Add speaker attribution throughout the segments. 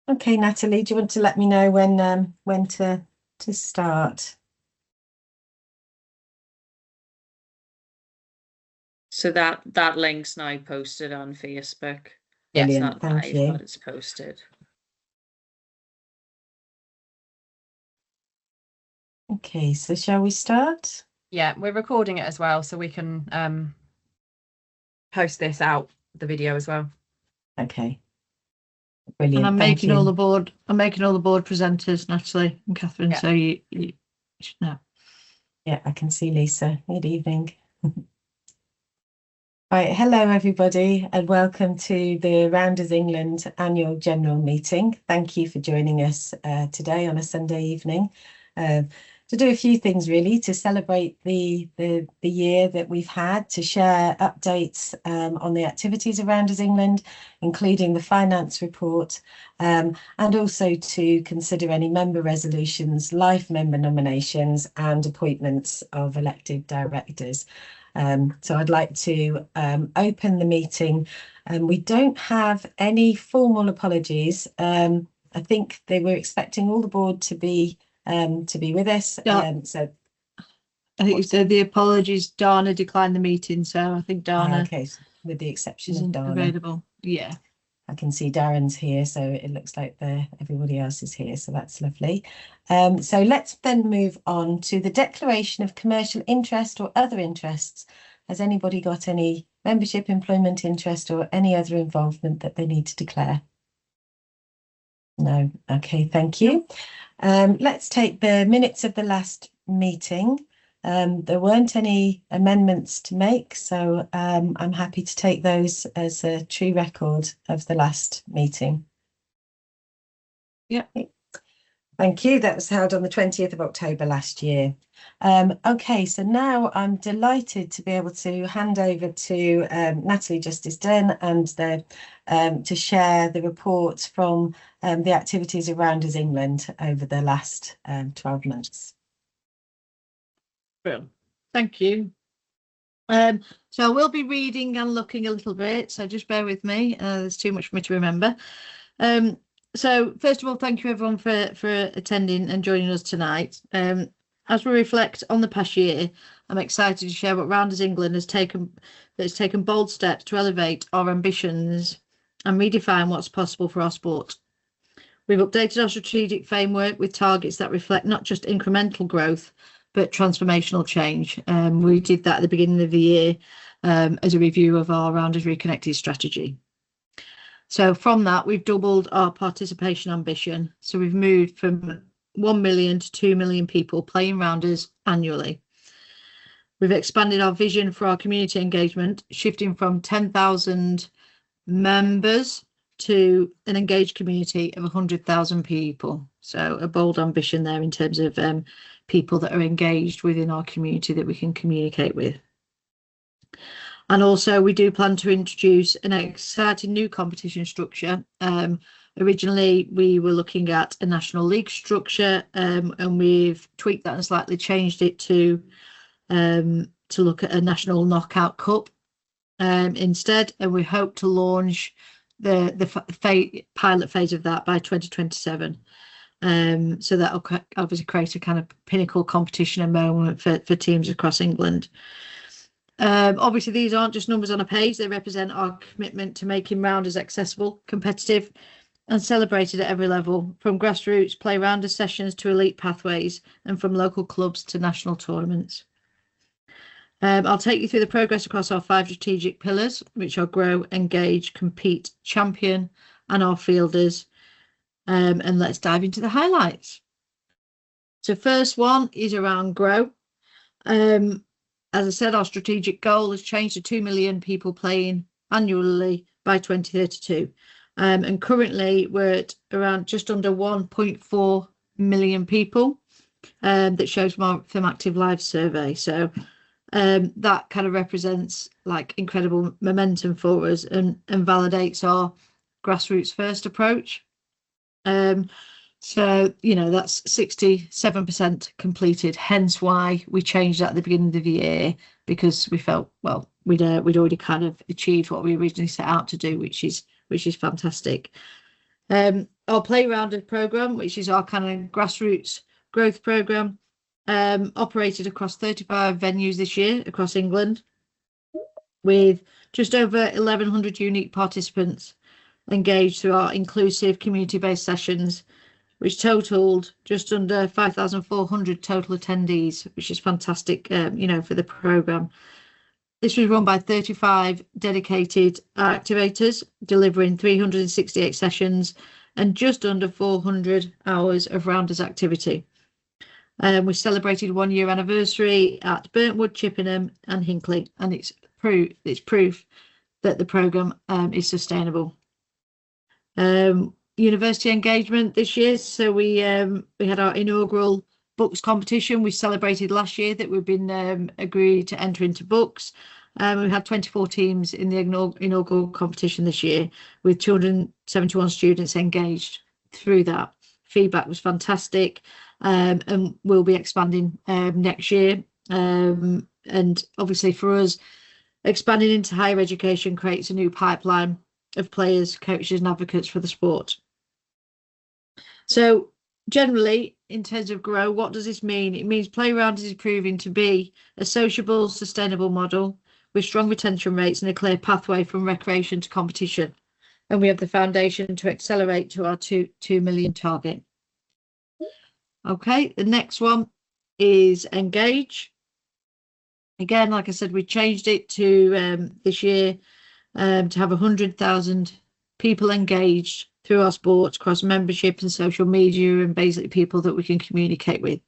Speaker 1: Okay, Natalie, do you want to let me know when to start?
Speaker 2: So that link's now posted on Facebook.
Speaker 1: Brilliant,
Speaker 2: It's not
Speaker 1: thank
Speaker 2: live,
Speaker 1: you.
Speaker 2: but it's posted.
Speaker 1: Okay, so shall we start?
Speaker 3: Yeah, we're recording it as well, so we can post this out, the video as well.
Speaker 1: Okay. Brilliant.
Speaker 3: And I'm
Speaker 1: thank
Speaker 3: making
Speaker 1: you.
Speaker 3: all the board. I'm making all the board presenters, Natalie and Catherine.
Speaker 2: Yeah.
Speaker 3: So you should know.
Speaker 1: Yeah, I can see Lisa. Good evening. Right, hello everybody, and welcome to the Rounders England annual general meeting. Thank you for joining us today on a Sunday evening to do a few things really, to celebrate the year that we've had, to share updates on the activities of Rounders England, including the finance report, and also to consider any member resolutions, live member nominations and appointments of elected directors. So I'd like to open the meeting. We don't have any formal apologies. I think they were expecting all the board to be with us.
Speaker 3: Yeah.
Speaker 1: So
Speaker 3: I think you said the apologies. Dana declined the meeting, so I think Dana
Speaker 1: okay, with the exception of
Speaker 3: isn't
Speaker 1: Dana.
Speaker 3: available. Yeah.
Speaker 1: I can see Darren's here, so it looks like everybody else is here, so that's lovely. So let's then move on to the declaration of commercial interest or other interests. Has anybody got any membership, employment interest or any other involvement that they need to declare? No. Okay, thank you. Let's take the minutes of the last meeting. There weren't any amendments to make, so I'm happy to take those as a true record of the last meeting.
Speaker 3: Yeah.
Speaker 1: Thank you. That was held on the 20th of October last year. Okay, so now I'm delighted to be able to hand over to Natalie Justice Dunn and to share the report from the activities of Rounders England over the last 12 months.
Speaker 3: Brilliant. Thank you. So I will be reading and looking a little bit, so just bear with me. There's too much for me to remember. So first of all, thank you everyone for attending and joining us tonight. As we reflect on the past year, I'm excited to share what Rounders England has taken bold steps to elevate our ambitions and redefine what's possible for our sport. We've updated our strategic framework with targets that reflect not just incremental growth, but transformational change. We did that at the beginning of the year as a review of our Rounders Reconnected strategy. So from that, we've doubled our participation ambition. So we've moved from 1 million to 2 million people playing Rounders annually. We've expanded our vision for our community engagement, shifting from 10,000 members to an engaged community of 100,000 people. So a bold ambition there in terms of people that are engaged within our community that we can communicate with. And also we do plan to introduce an exciting new competition structure. Originally we were looking at a national league structure and we've tweaked that and slightly changed it to look at a national knockout cup instead, and we hope to launch the pilot phase of that by 2027. So that'll obviously create a kind of pinnacle competition and moment for teams across England. Obviously these aren't just numbers on a page, they represent our commitment to making Rounders accessible, competitive and celebrated at every level, from grassroots play Rounders sessions to elite pathways and from local clubs to national tournaments. I'll take you through the progress across our 5 strategic pillars, which are grow, engage, compete, champion and our fielders. And let's dive into the highlights. So first one is around grow. As I said, our strategic goal has changed to 2 million people playing annually by 2032. And currently we're at around just under 1.4 million people that shows from Active Live survey. So that kind of represents like incredible momentum for us and validates our grassroots first approach. So, you know, that's 67% completed, hence why we changed that at the beginning of the year, because we felt, well, we'd already kind of achieved what we originally set out to do, which is fantastic. our Playrounders program, which is our kind of grassroots growth program, operated across 35 venues this year across England, with just over 1,100 unique participants engaged through our inclusive community-based sessions, which totaled just under 5,400 total attendees, which is fantastic, for the program. This was run by 35 dedicated activators, delivering 368 sessions and just under 400 hours of Rounders activity. We celebrated 1 year anniversary at Burntwood, Chippenham and Hinckley, and it's proof that the programme is sustainable. University engagement this year, so we had our inaugural books competition. We celebrated last year that we've been agreed to enter into books. We had 24 teams in the inaugural competition this year, with 271 students engaged through that. Feedback was fantastic, and we'll be expanding next year. And obviously for us, expanding into higher education creates a new pipeline of players, coaches and advocates for the sport. So generally, in terms of grow, what does this mean? It means Playrounders is proving to be a sociable, sustainable model with strong retention rates and a clear pathway from recreation to competition. And we have the foundation to accelerate to our 2 million target. Okay, the next one is engage. Again, like I said, we changed it to this year to have 100,000 people engaged through our sports across membership and social media, and basically people that we can communicate with.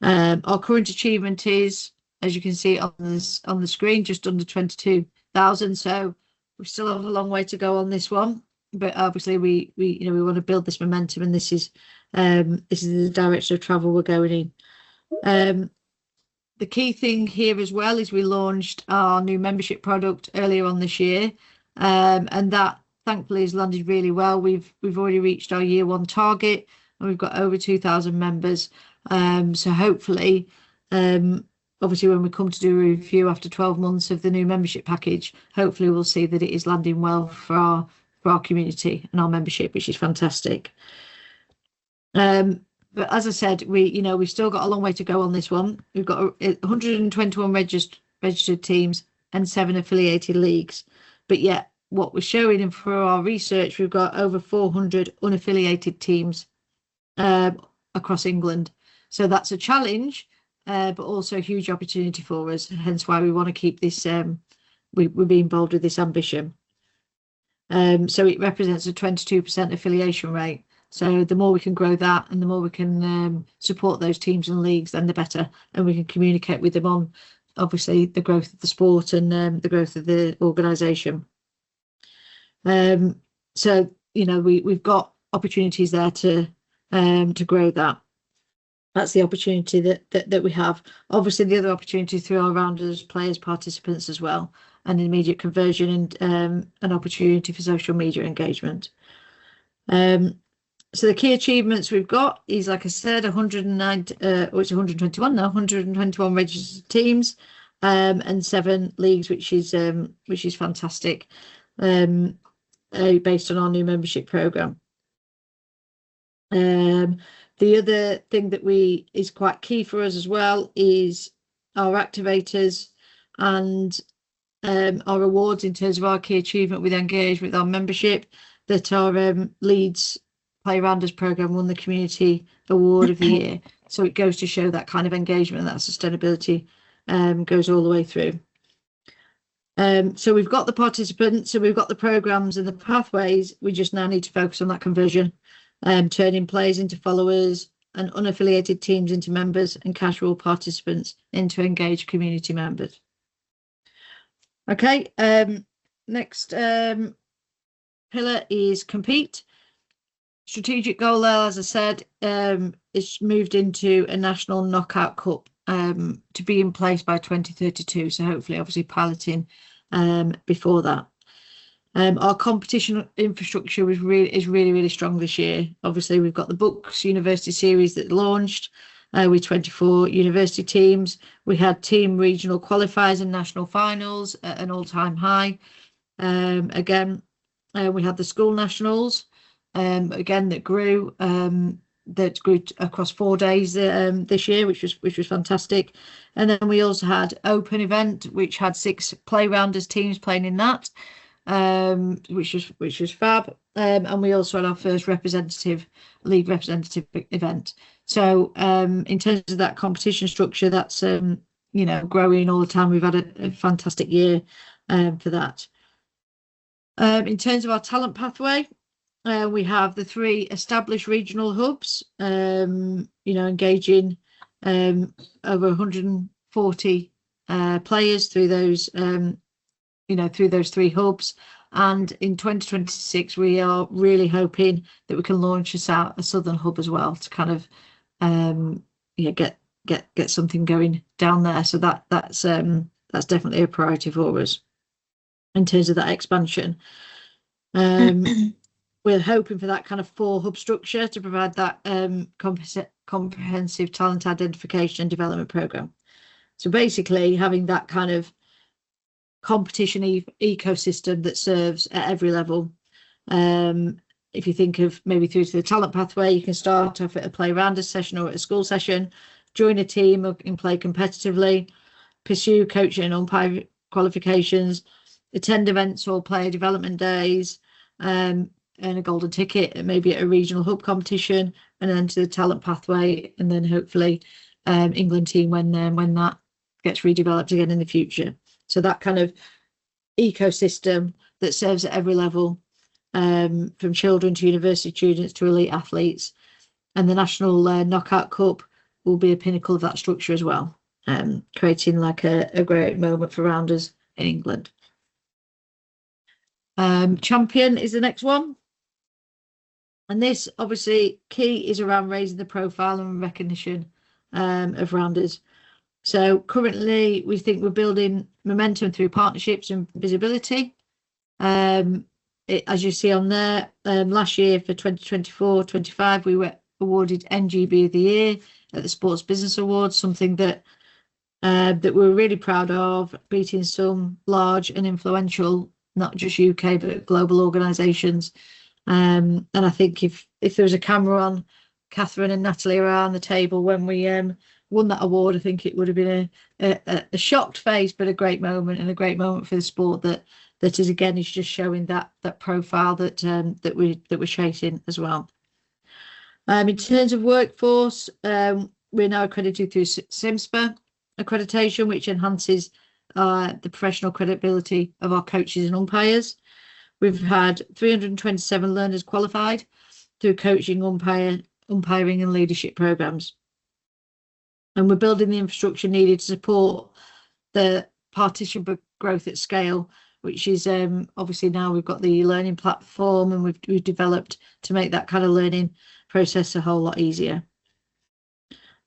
Speaker 3: Our current achievement is, as you can see on the screen, just under 22,000. So we still have a long way to go on this one, but obviously we want to build this momentum, and this is the direction of travel we're going in. The key thing here as well is we launched our new membership product earlier on this year, and that thankfully has landed really well. We've already reached our year 1 target, and we've got over 2,000 members. So hopefully, obviously when we come to do a review after 12 months of the new membership package, hopefully we'll see that it is landing well for our community and our membership, which is fantastic. But as I said, we've still got a long way to go on this one. We've got 121 registered teams and 7 affiliated leagues. But yet, what we're showing, and for our research, we've got over 400 unaffiliated teams across England. So that's a challenge, but also a huge opportunity for us. Hence why we want to keep this. We're being bold with this ambition. So it represents a 22% affiliation rate. So the more we can grow that, and the more we can support those teams and leagues, then the better. And we can communicate with them on, obviously, the growth of the sport and the growth of the organisation. So we've got opportunities there to grow that. That's the opportunity that we have. Obviously, the other opportunity through our rounders, players, participants as well, and immediate conversion and an opportunity for social media engagement. So the key achievements we've got is, like I said, 121 now, 121 registered teams, and 7 leagues, which is fantastic, based on our new membership program. The other thing that is quite key for us as well is our activators and our awards in terms of our key achievement with engagement with our membership, that our Leeds Playrounders program won the Community Award of the Year. So it goes to show that kind of engagement and that sustainability goes all the way through. So we've got the participants, so we've got the programs and the pathways. We just now need to focus on that conversion, turning players into followers and unaffiliated teams into members and casual participants into engaged community members. Okay, next pillar is compete. Strategic goal there, as I said, is moved into a national knockout cup to be in place by 2032. So hopefully, obviously, piloting before that. Our competition infrastructure is really strong this year. Obviously, we've got the Books University Series that launched with 24 university teams. We had team regional qualifiers and national finals at an all-time high. Again, we had the school nationals. again, that grew across 4 days this year, which was fantastic. And then we also had open event, which had 6 play rounders teams playing in that, which was fab. And we also had our first league representative event. So in terms of that competition structure, that's growing all the time. We've had a fantastic year for that. In terms of our talent pathway, we have the 3 established regional hubs, engaging over 140 players through those, through those 3 hubs. And in 2026, we are really hoping that we can launch a southern hub as well to kind of, get something going down there. So that's definitely a priority for us in terms of that expansion. We're hoping for that kind of 4 hub structure to provide that comprehensive talent identification and development program. So basically having that kind of competition ecosystem that serves at every level. If you think of maybe through to the talent pathway, you can start off at a play rounders session or at a school session, join a team and play competitively, pursue coaching and umpire qualifications, attend events or player development days, earn a golden ticket, maybe at a regional hub competition, and then to the talent pathway, and then hopefully England team when that gets redeveloped again in the future. So that kind of ecosystem that serves at every level, from children to university students to elite athletes, and the National Knockout Cup will be a pinnacle of that structure as well, creating like a great moment for rounders in England. Champion is the next one. And this obviously key is around raising the profile and recognition of rounders. So currently we think we're building momentum through partnerships and visibility. As you see on there, last year for 2024-25, we were awarded NGB of the Year at the Sports Business Awards, something that we're really proud of, beating some large and influential, not just UK, but global organisations. And I think if there was a camera on Catherine and Natalie around the table when we won that award, I think it would have been a shocked face, but a great moment, and a great moment for the sport that is again is just showing that profile that we're chasing as well. In terms of workforce, we're now accredited through CIMSPA accreditation, which enhances the professional credibility of our coaches and umpires. We've had 327 learners qualified through coaching, umpiring and leadership programs. And we're building the infrastructure needed to support the participant growth at scale, which is obviously now we've got the learning platform, and we've developed to make that kind of learning process a whole lot easier.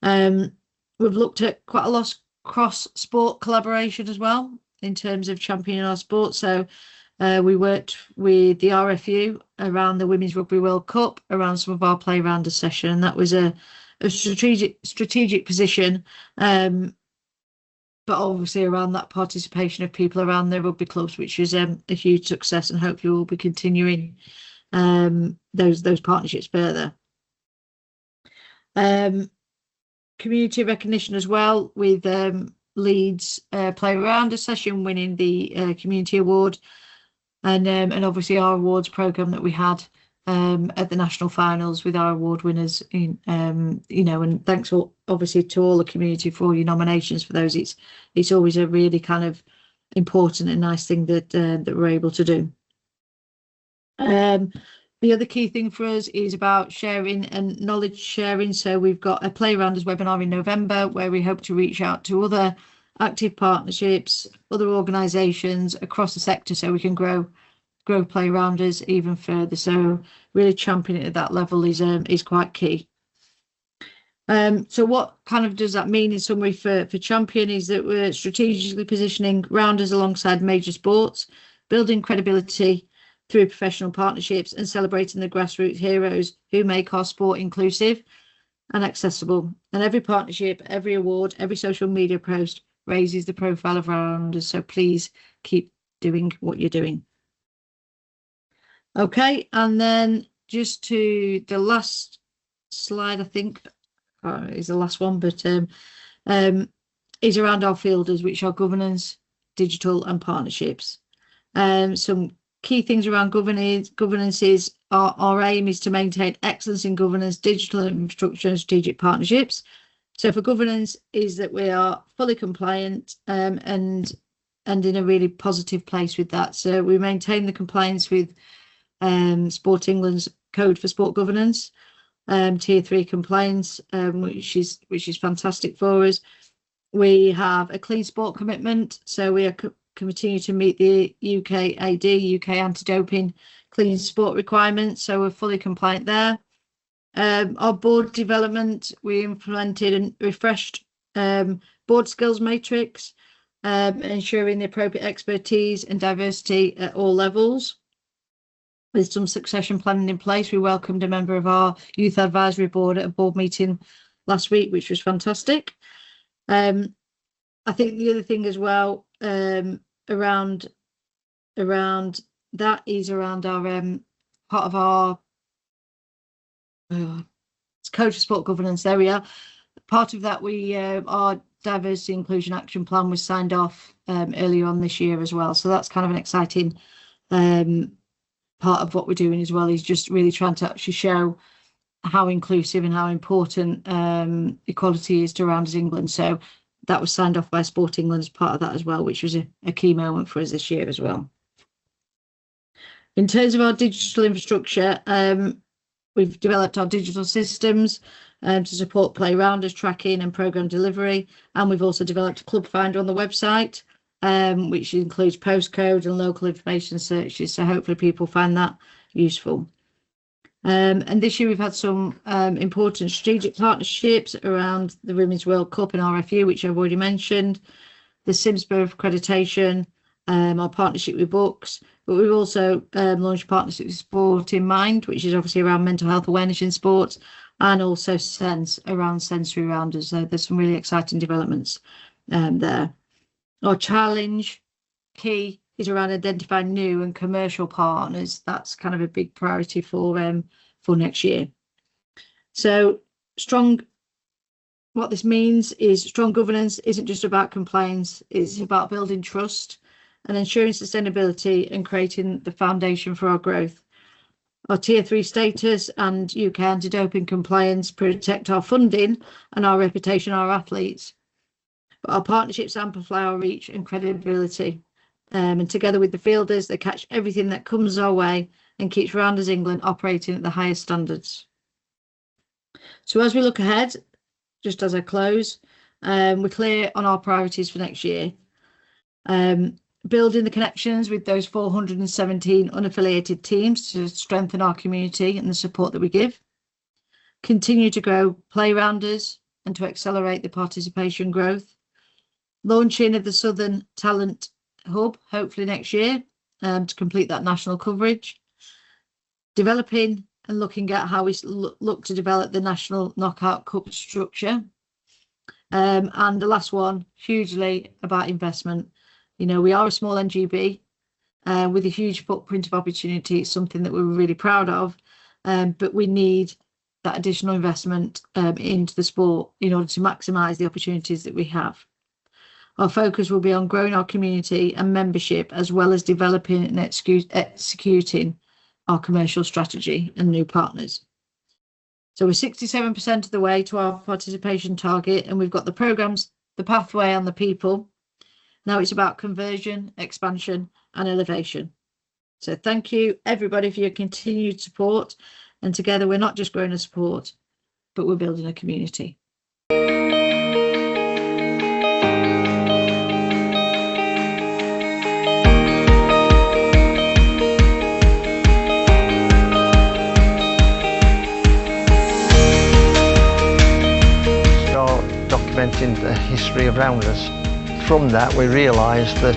Speaker 3: We've looked at quite a lot of cross-sport collaboration as well in terms of championing our sport. So we worked with the RFU around the Women's Rugby World Cup, around some of our play rounder session, and that was a strategic position, but obviously around that participation of people around the rugby clubs, which is a huge success, and hopefully we'll be continuing those partnerships further. Community recognition as well, with Leeds play rounder session winning the community award, and obviously our awards program that we had at the national finals with our award winners in, and thanks obviously to all the community for all your nominations for those. It's always a really kind of important and nice thing that we're able to do. The other key thing for us is about sharing and knowledge sharing. So we've got a Play Rounders webinar in November where we hope to reach out to other active partnerships, other organisations across the sector, so we can grow Play Rounders even further. So really championing it at that level is quite key. So what kind of does that mean in summary for Champion is that we're strategically positioning rounders alongside major sports, building credibility through professional partnerships, and celebrating the grassroots heroes who make our sport inclusive and accessible. And every partnership, every award, every social media post raises the profile of rounders. So please keep doing what you're doing. Okay, and then just to the last slide, I think is the last one, but is around our fielders, which are governance, digital and partnerships. Some key things around governance is our aim is to maintain excellence in governance, digital infrastructure and strategic partnerships. So for governance is that we are fully compliant and in a really positive place with that. So we maintain the compliance with Sport England's Code for Sport Governance, Tier 3 compliance, which is fantastic for us. We have a clean sport commitment, so we are continue to meet the UK anti-doping clean sport requirements, so we're fully compliant there. Our board development, we implemented and refreshed board skills matrix, ensuring the appropriate expertise and diversity at all levels. With some succession planning in place, we welcomed a member of our youth advisory board at a board meeting last week, which was fantastic. I think the other thing as well around that is around our part of our it's Code for Sport Governance. There we are. Part of that, our diversity inclusion action plan was signed off earlier on this year as well. So that's kind of an exciting part of what we're doing as well, is just really trying to actually show how inclusive and how important equality is to Rounders England. So that was signed off by Sport England as part of that as well, which was a key moment for us this year as well. In terms of our digital infrastructure, we've developed our digital systems to support play rounders tracking and programme delivery. And we've also developed a club finder on the website, which includes postcode and local information searches. So hopefully people find that useful. And this year we've had some important strategic partnerships around the Women's World Cup and RFU, which I've already mentioned, the Simsbury accreditation, our partnership with Books, but we've also launched partnership with Sport in Mind, which is obviously around mental health awareness in sports, and also Sense around sensory rounders. So there's some really exciting developments there. Our challenge key is around identifying new and commercial partners. That's kind of a big priority for next year. So what this means is strong governance isn't just about compliance, it's about building trust and ensuring sustainability and creating the foundation for our growth. Our Tier 3 status and UK anti-doping compliance protect our funding and our reputation, our athletes. But our partnerships amplify our reach and credibility. And together with the fielders, they catch everything that comes our way and keeps Rounders England operating at the highest standards. So as we look ahead, just as I close, we're clear on our priorities for next year. Building the connections with those 417 unaffiliated teams to strengthen our community and the support that we give. Continue to grow play rounders and to accelerate the participation growth. Launching of the Southern Talent Hub, hopefully next year, to complete that national coverage. Developing and looking at how we look to develop the National Knockout Cup structure. And the last one, hugely about investment. You know, we are a small NGB with a huge footprint of opportunity. It's something that we're really proud of, but we need that additional investment into the sport in order to maximise the opportunities that we have. Our focus will be on growing our community and membership, as well as developing and executing our commercial strategy and new partners. So we're 67% of the way to our participation target, and we've got the programmes, the pathway and the people. Now it's about conversion, expansion and elevation. So thank you everybody for your continued support, and together we're not just growing a sport, but we're building a community.
Speaker 4: Start documenting the history of Rounders. From that we realised that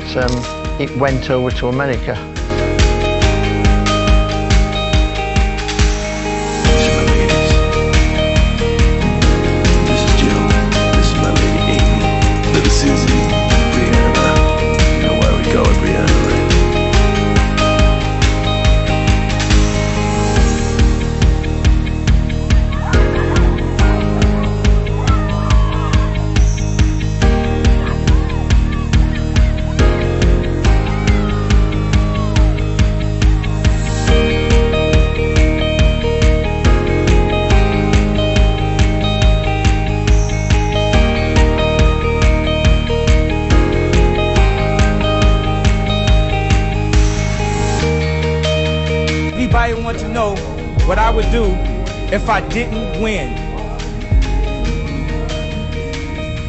Speaker 4: it went over to America.
Speaker 5: These are my ladies. This is Jill. This is my lady Amy. Little Susie. Brianna. You know why we call her Brianna, right?
Speaker 6: know what I would do if I didn't win.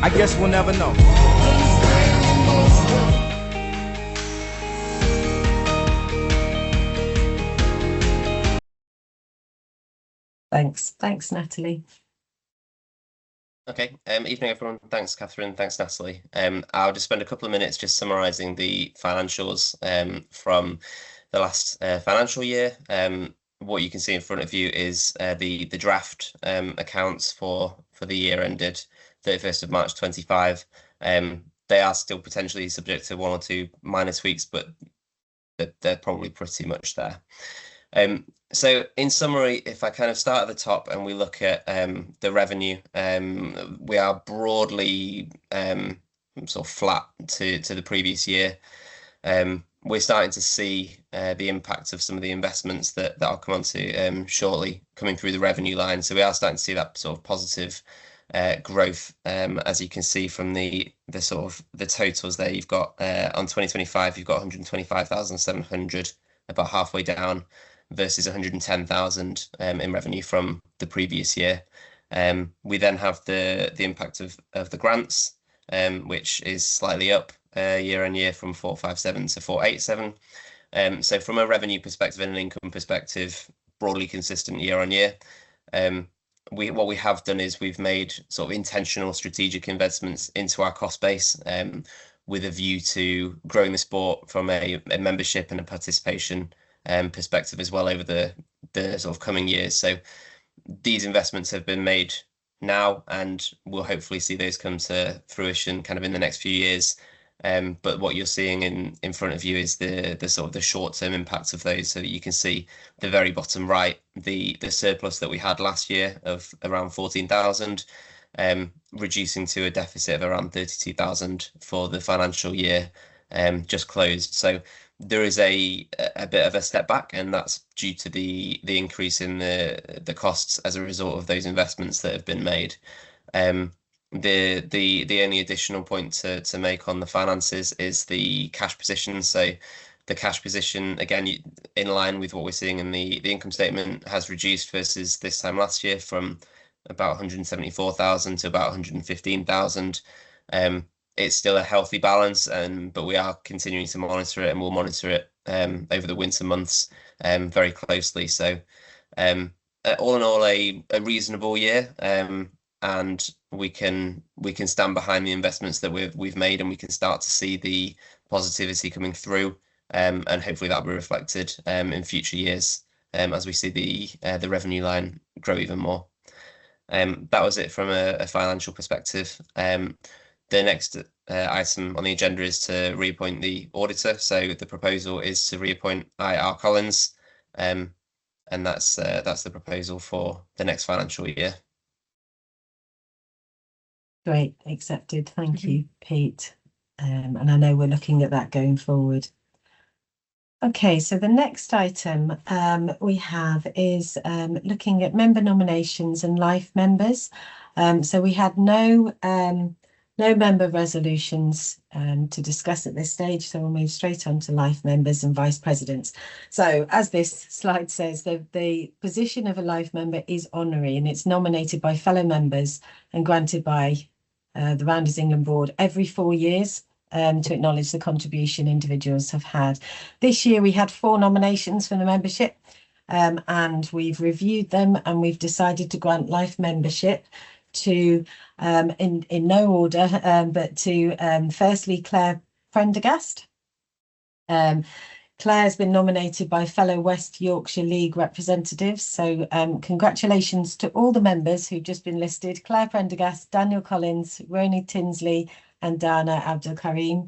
Speaker 6: I guess we'll never know.
Speaker 1: Thanks, Natalie.
Speaker 7: Okay, evening everyone. Thanks, Catherine. Thanks, Natalie. I'll just spend a couple of minutes just summarising the financials from the last financial year. What you can see in front of you is the draft accounts for the year ended 31st of March 25. They are still potentially subject to one or two minor tweaks, but they're probably pretty much there. So in summary, if I kind of start at the top and we look at the revenue, we are broadly sort of flat to the previous year. We're starting to see the impact of some of the investments that I'll come on to shortly coming through the revenue line. So we are starting to see that sort of positive growth, as you can see from the sort of the totals there. You've got on 2025, you've got 125,700, about halfway down, versus 110,000 in revenue from the previous year. We then have the impact of the grants, which is slightly up year on year from 457 to 487. So from a revenue perspective and an income perspective, broadly consistent year on year. What we have done is we've made sort of intentional strategic investments into our cost base, with a view to growing the sport from a membership and a participation perspective as well over the sort of coming years. So these investments have been made now, and we'll hopefully see those come to fruition kind of in the next few years. But what you're seeing in front of you is the sort of the short-term impacts of those. So you can see the very bottom right, the surplus that we had last year of around 14,000, reducing to a deficit of around 32,000 for the financial year just closed. So there is a bit of a step back, and that's due to the increase in the costs as a result of those investments that have been made. The only additional point to make on the finances is the cash position. So the cash position, again, in line with what we're seeing in the income statement, has reduced versus this time last year from about 174,000 to about 115,000. It's still a healthy balance, but we are continuing to monitor it, and we'll monitor it over the winter months very closely. So all in all, a reasonable year, and we can stand behind the investments that we've made, and we can start to see the positivity coming through, and hopefully that will be reflected in future years as we see the revenue line grow even more. That was it from a financial perspective. The next item on the agenda is to reappoint the auditor. So the proposal is to reappoint I.R. Collins, and that's the proposal for the next financial year.
Speaker 1: Great, accepted. Thank you, Pete. And I know we're looking at that going forward. Okay, so the next item we have is looking at member nominations and life members. So we had no member resolutions to discuss at this stage, so we'll move straight on to life members and vice presidents. So as this slide says, the position of a life member is honorary, and it's nominated by fellow members and granted by the Rounders England board every 4 years to acknowledge the contribution individuals have had. This year we had 4 nominations from the membership, and we've reviewed them, and we've decided to grant life membership to in no order, but to firstly Claire Prendergast. Claire has been nominated by fellow West Yorkshire League representatives, so congratulations to all the members who've just been listed: Claire Prendergast, Daniel Collins, Roni Tinsley and Dana Abdul Karim.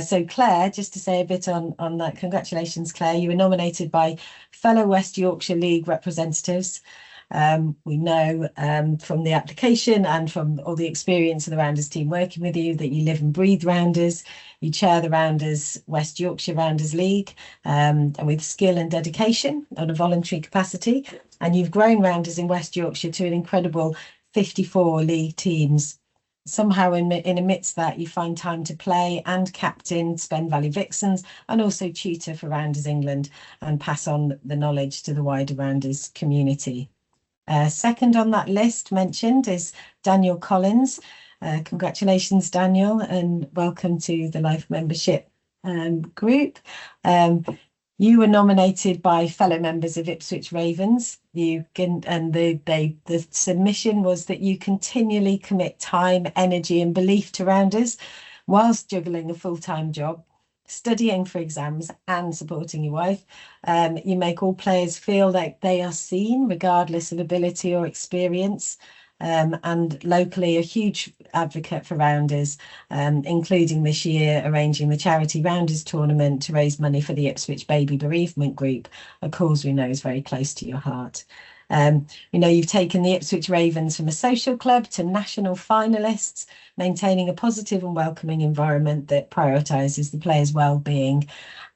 Speaker 1: So Claire, just to say a bit on that, congratulations Claire, you were nominated by fellow West Yorkshire League representatives. We know from the application and from all the experience of the Rounders team working with you that you live and breathe Rounders. You chair the Rounders West Yorkshire Rounders League, and with skill and dedication on a voluntary capacity, and you've grown Rounders in West Yorkshire to an incredible 54 league teams. somehow in amidst that, you find time to play and captain Spen Valley Vixens and also tutor for Rounders England and pass on the knowledge to the wider Rounders community. Second on that list mentioned is Daniel Collins. Congratulations, Daniel, and welcome to the Life membership group. You were nominated by fellow members of Ipswich Ravens. The submission was that you continually commit time, energy, and belief to Rounders, whilst juggling a full-time job, studying for exams, and supporting your wife. You make all players feel like they are seen, regardless of ability or experience. And locally, a huge advocate for Rounders, including this year arranging the charity Rounders tournament to raise money for the Ipswich Baby Bereavement Group, a cause we know is very close to your heart. You've taken the Ipswich Ravens from a social club to national finalists, maintaining a positive and welcoming environment that prioritises the players' well-being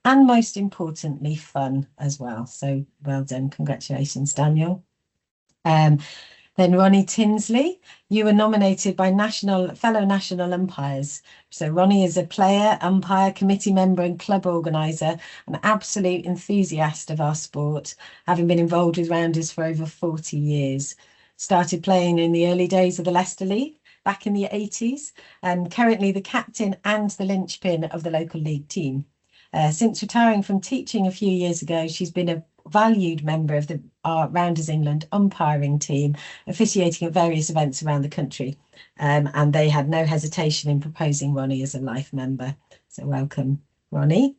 Speaker 1: and, most importantly, fun as well. So well done. Congratulations, Daniel. Then Ronnie Tinsley, you were nominated by fellow national umpires. So Ronnie is a player, umpire, committee member and club organiser, an absolute enthusiast of our sport, having been involved with Rounders for over 40 years. Started playing in the early days of the Leicester League back in the 80s, and currently the captain and the linchpin of the local league team. Since retiring from teaching a few years ago, she's been a valued member of our Rounders England umpiring team, officiating at various events around the country. And they had no hesitation in proposing Ronnie as a life member. So welcome, Ronnie.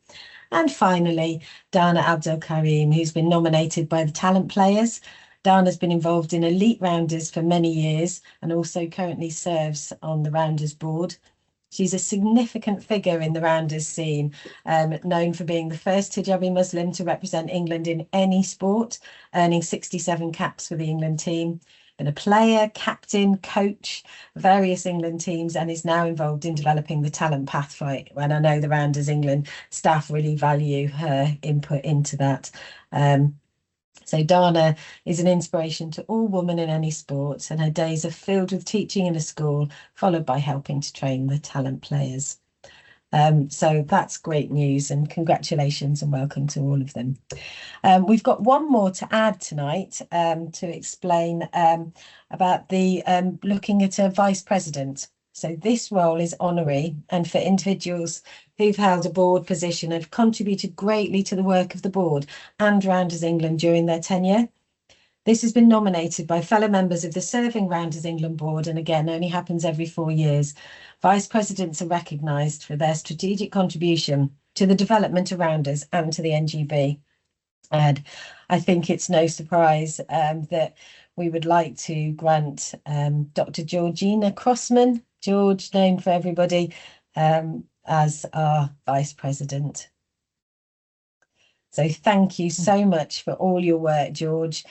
Speaker 1: And finally, Dana Abdel Karim, who's been nominated by the talent players. Dana's been involved in elite Rounders for many years and also currently serves on the Rounders board. She's a significant figure in the Rounders scene, known for being the first hijabi Muslim to represent England in any sport, earning 67 caps for the England team. Been a player, captain, coach, various England teams, and is now involved in developing the talent pathway. And I know the Rounders England staff really value her input into that. So Dana is an inspiration to all women in any sport, and her days are filled with teaching in a school, followed by helping to train the talent players. So that's great news, and congratulations and welcome to all of them. We've got one more to add tonight to explain about the looking at a vice president. So this role is honorary and for individuals who've held a board position and have contributed greatly to the work of the board and Rounders England during their tenure. This has been nominated by fellow members of the serving Rounders England board, and again only happens every 4 years. Vice presidents are recognised for their strategic contribution to the development of Rounders and to the NGB. And I think it's no surprise that we would like to grant Dr. Georgina Crossman, George, known for everybody, as our Vice President. So thank you so much for all your work, George.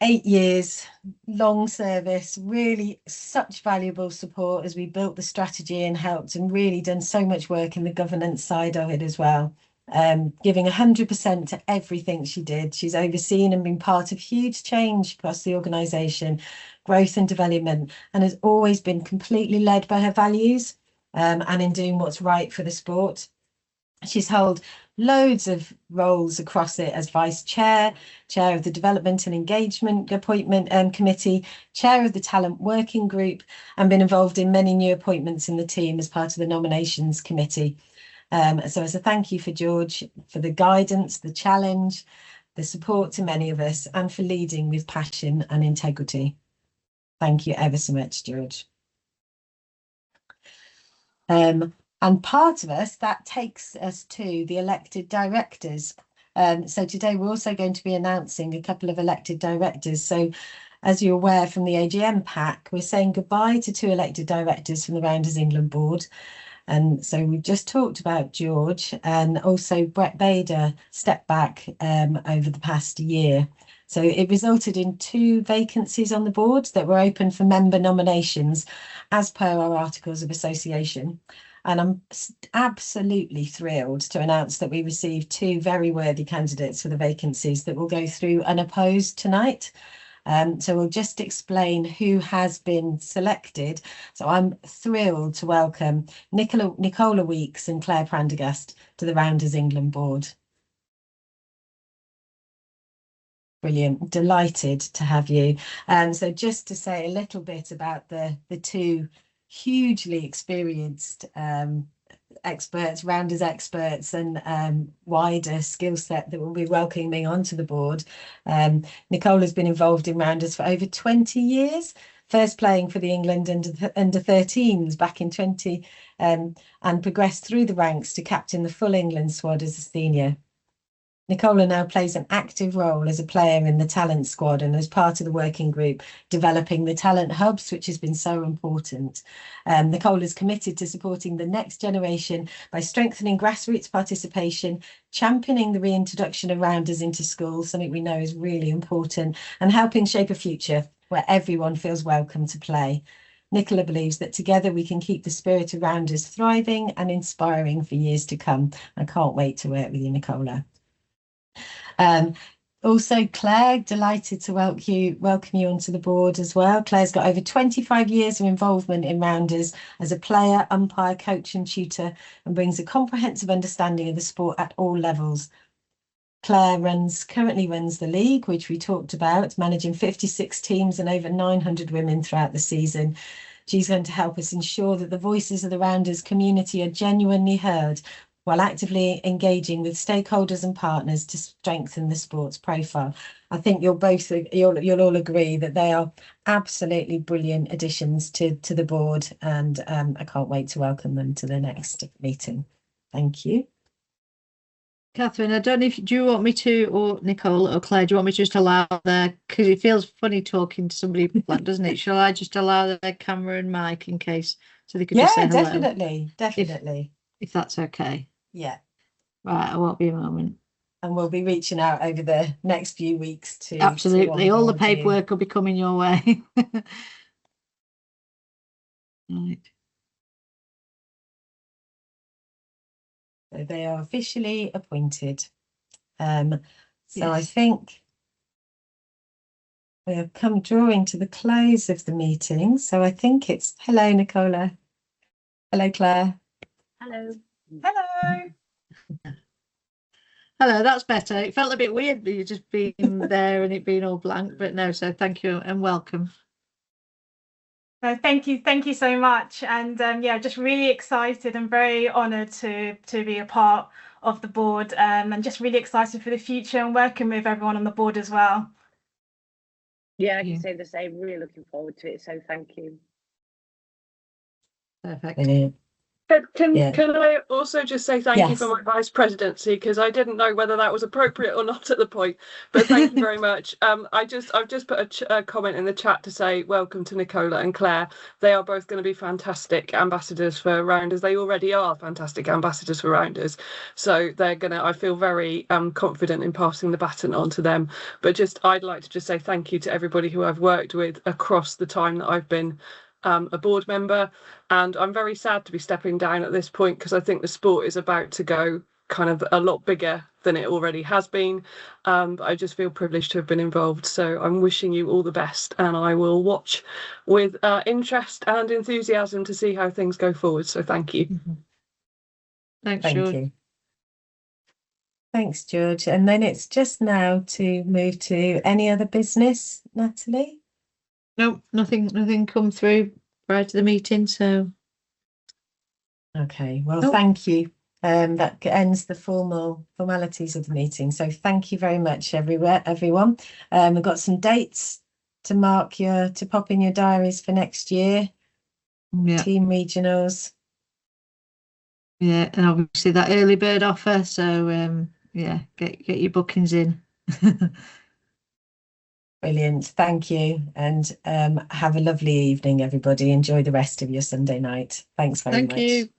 Speaker 1: 8 years, long service, really such valuable support as we built the strategy and helped and really done so much work in the governance side of it as well. Giving 100% to everything she did. She's overseen and been part of huge change across the organisation, growth and development, and has always been completely led by her values and in doing what's right for the sport. She's held loads of roles across it as vice chair, chair of the development and engagement appointment committee, chair of the talent working group, and been involved in many new appointments in the team as part of the nominations committee. So as a thank you for George, for the guidance, the challenge, the support to many of us, and for leading with passion and integrity. Thank you ever so much, George. And part of us, that takes us to the elected directors. So today we're also going to be announcing a couple of elected directors. So as you're aware from the AGM pack, we're saying goodbye to 2 elected directors from the Rounders England board. And so we've just talked about George, and also Brett Bader stepped back over the past year. So it resulted in 2 vacancies on the board that were open for member nominations as per our Articles of Association. And I'm absolutely thrilled to announce that we received 2 very worthy candidates for the vacancies that will go through unopposed tonight. So we'll just explain who has been selected. So I'm thrilled to welcome Nicola Weeks and Claire Prendergast to the Rounders England board. Brilliant, delighted to have you. So just to say a little bit about the two hugely experienced experts, Rounders experts, and wider skill set that will be welcoming onto the board. Nicola's been involved in Rounders for over 20 years, first playing for the England under 13s back in 20, and progressed through the ranks to captain the full England squad as a senior. Nicola now plays an active role as a player in the talent squad and as part of the working group developing the talent hubs, which has been so important. Nicola is committed to supporting the next generation by strengthening grassroots participation, championing the reintroduction of Rounders into schools, something we know is really important, and helping shape a future where everyone feels welcome to play. Nicola believes that together we can keep the spirit of Rounders thriving and inspiring for years to come. I can't wait to work with you, Nicola. Also, Claire, delighted to welcome you onto the board as well. Claire's got over 25 years of involvement in Rounders as a player, umpire, coach and tutor, and brings a comprehensive understanding of the sport at all levels. Claire currently runs the league, which we talked about, managing 56 teams and over 900 women throughout the season. She's going to help us ensure that the voices of the Rounders community are genuinely heard, while actively engaging with stakeholders and partners to strengthen the sports profile. I think you'll all agree that they are absolutely brilliant additions to the board, and I can't wait to welcome them to the next meeting. Thank you.
Speaker 3: Catherine, I don't know do you want me to, or Nicole or Claire, do you want me to just allow because it feels funny talking to somebody blank, doesn't it? Shall I just allow their camera and mic in case, so they could just say hello?
Speaker 1: Definitely.
Speaker 3: If that's okay.
Speaker 1: Yeah.
Speaker 3: Right, I won't be a moment.
Speaker 1: And we'll be reaching out over the next few weeks to
Speaker 3: absolutely all the paperwork will be coming your way. Right.
Speaker 1: So they are officially appointed. So
Speaker 3: Yes.
Speaker 1: I think we have come drawing to the close of the meeting. So I think it's hello, Nicola. Hello, Claire.
Speaker 8: Hello.
Speaker 1: Hello.
Speaker 3: Hello, that's better. It felt a bit weird you just being there and it being all blank, but no, so thank you and welcome.
Speaker 8: Thank you so much, and yeah, just really excited and very honoured to be a part of the board, and just really excited for the future and working with everyone on the board as well.
Speaker 9: Yeah, I can say the same. Really looking forward to it. So thank you.
Speaker 3: Perfect.
Speaker 1: Brilliant.
Speaker 10: Can I also just say thank you for
Speaker 1: Yes.
Speaker 10: my vice presidency, because I didn't know whether that was appropriate or not at the point, but thank you very much. I've just put a comment in the chat to say welcome to Nicola and Claire. They are both going to be fantastic ambassadors for Rounders. They already are fantastic ambassadors for Rounders, so they're gonna, I feel very confident in passing the baton on to them. But I'd like to just say thank you to everybody who I've worked with across the time that I've been a board member, and I'm very sad to be stepping down at this point because I think the sport is about to go kind of a lot bigger than it already has been, but I just feel privileged to have been involved, so I'm wishing you all the best, and I will watch with interest and enthusiasm to see how things go forward. So thank you.
Speaker 3: Thanks, George.
Speaker 1: Thank you. Thanks, George. And then it's just now to move to any other business, Natalie?
Speaker 3: No, nothing come through prior to the meeting, so.
Speaker 1: Okay, well, thank you. That ends the formalities of the meeting. So thank you very much, everyone. We've got some dates to pop in your diaries for next year.
Speaker 3: Yeah.
Speaker 1: Team regionals.
Speaker 3: Yeah, and obviously that early bird offer. So yeah, get your bookings in.
Speaker 1: Brilliant, thank you, and have a lovely evening, everybody. Enjoy the rest of your Sunday night. Thanks very much.
Speaker 3: Thank you.